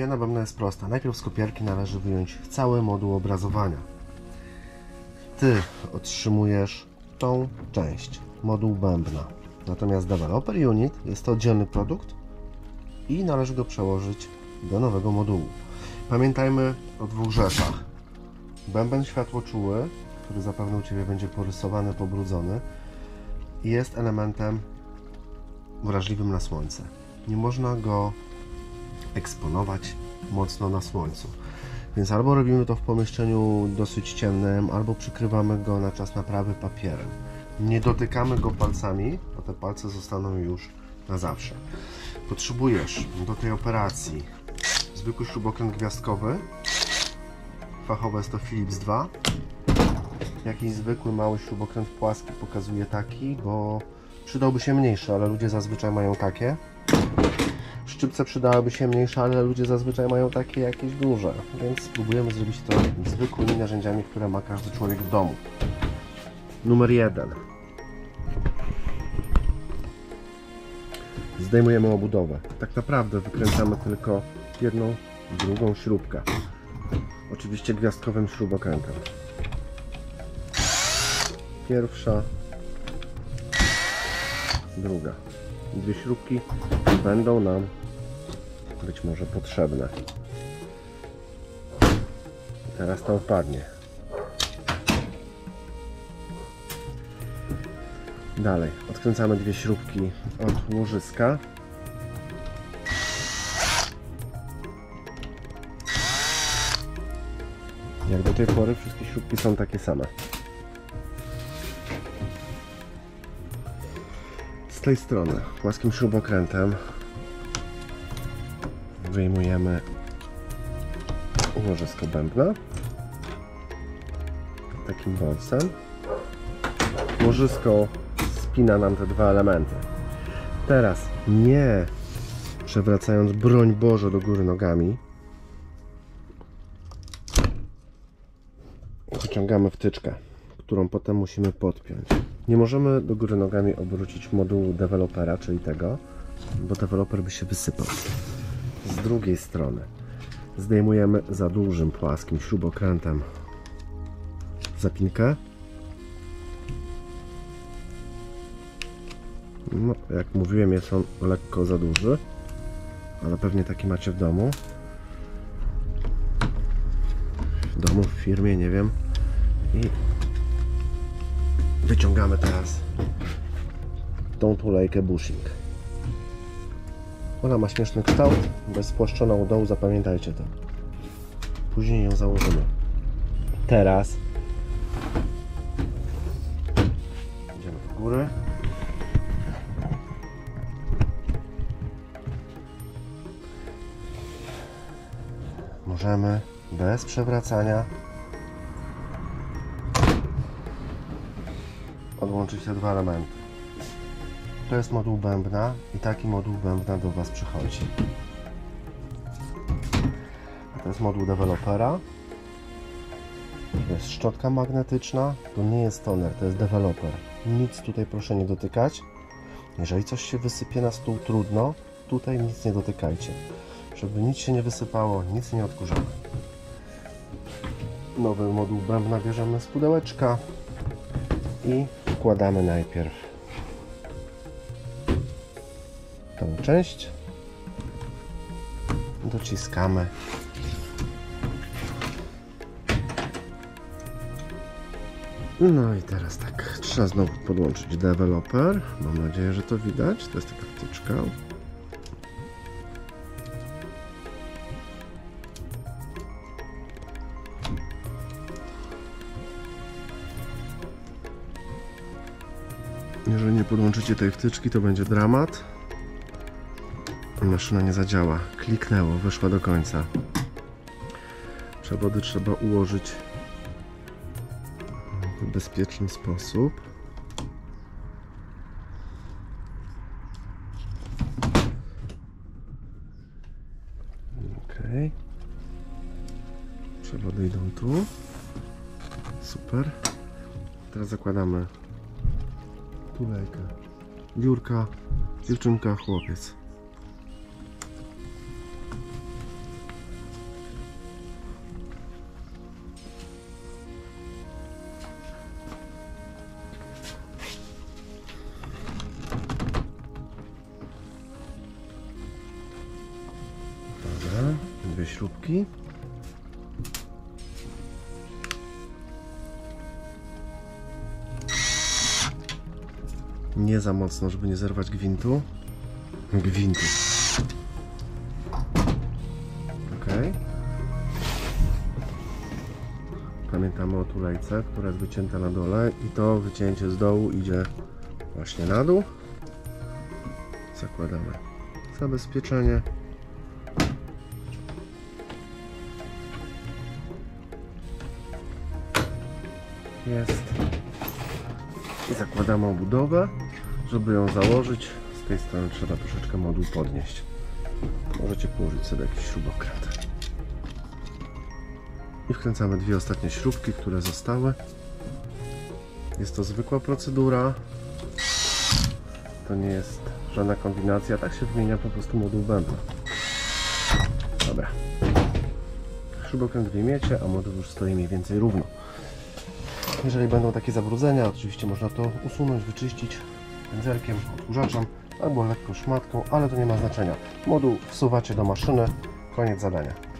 Wymiana bębna jest prosta. Najpierw z kopierki należy wyjąć cały moduł obrazowania. Ty otrzymujesz tą część, moduł bębna. Natomiast Developer Unit jest to oddzielny produkt i należy go przełożyć do nowego modułu. Pamiętajmy o dwóch rzeczach. Bęben światłoczuły, który zapewne u Ciebie będzie porysowany, pobrudzony, jest elementem wrażliwym na słońce. Nie można go eksponować mocno na słońcu. Więc albo robimy to w pomieszczeniu dosyć ciemnym, albo przykrywamy go na czas naprawy papierem. Nie dotykamy go palcami, bo te palce zostaną już na zawsze. Potrzebujesz do tej operacji zwykły śrubokręt gwiazdkowy. Fachowo jest to Philips 2. Jakiś zwykły mały śrubokręt płaski pokazuje taki, bo przydałby się mniejszy, ale ludzie zazwyczaj mają takie. Szczypce przydałyby się mniejsze, ale ludzie zazwyczaj mają takie jakieś duże, więc spróbujemy zrobić to zwykłymi narzędziami, które ma każdy człowiek w domu. Numer 1. Zdejmujemy obudowę. Tak naprawdę wykręcamy tylko jedną, drugą śrubkę. Oczywiście gwiazdkowym śrubokrętem. Pierwsza, druga. Dwie śrubki będą nam być może potrzebne. Teraz to opadnie. Dalej odkręcamy dwie śrubki od łożyska. Jak do tej pory wszystkie śrubki są takie same. Z tej strony płaskim śrubokrętem wyjmujemy łożysko bębna takim bolcem. Łożysko spina nam te dwa elementy. Teraz nie przewracając, broń Boże, do góry nogami, wyciągamy wtyczkę, którą potem musimy podpiąć. Nie możemy do góry nogami obrócić modułu dewelopera, czyli tego, bo deweloper by się wysypał. Z drugiej strony zdejmujemy za dużym płaskim śrubokrętem zapinkę. No, jak mówiłem, jest on lekko za duży, ale pewnie taki macie w domu. W domu, w firmie, nie wiem. I wyciągamy teraz tą tulejkę bushing. Ona ma śmieszny kształt, bez spłaszczoną u dołu, zapamiętajcie to. Później ją założymy. Teraz idziemy do góry. Możemy bez przewracania odłączyć te dwa elementy. To jest moduł bębna i taki moduł bębna do Was przychodzi. To jest moduł dewelopera. To jest szczotka magnetyczna. To nie jest toner, to jest deweloper. Nic tutaj proszę nie dotykać. Jeżeli coś się wysypie na stół, trudno. Tutaj nic nie dotykajcie. Żeby nic się nie wysypało, nic nie odkurzamy. Nowy moduł bębna bierzemy z pudełeczka i wkładamy najpierw tą część, dociskamy no i teraz tak, trzeba znowu podłączyć deweloper. Mam nadzieję, że to widać. To jest taka wtyczka. Jeżeli nie podłączycie tej wtyczki, to będzie dramat. Maszyna nie zadziała. Kliknęło, wyszła do końca. Przewody trzeba ułożyć w bezpieczny sposób. Ok. Przewody idą tu. Super. Teraz zakładamy tulejkę. Dziurka, dziewczynka, chłopiec. śrubki. Nie za mocno, żeby nie zerwać gwintu. Ok. Pamiętamy o tulejce, która jest wycięta na dole i to wycięcie z dołu idzie właśnie na dół. Zakładamy zabezpieczenie. Jest. I zakładamy obudowę. Żeby ją założyć, z tej strony trzeba troszeczkę moduł podnieść. Możecie położyć sobie jakiś śrubokręt. I wkręcamy dwie ostatnie śrubki, które zostały. Jest to zwykła procedura. To nie jest żadna kombinacja, tak się wymienia po prostu moduł bębna. Dobra. Śrubokręt wyjmiecie, a moduł już stoi mniej więcej równo. Jeżeli będą takie zabrudzenia, oczywiście można to usunąć, wyczyścić pędzelkiem, odkurzaczem albo lekką szmatką, ale to nie ma znaczenia. Moduł wsuwacie do maszyny, koniec zadania.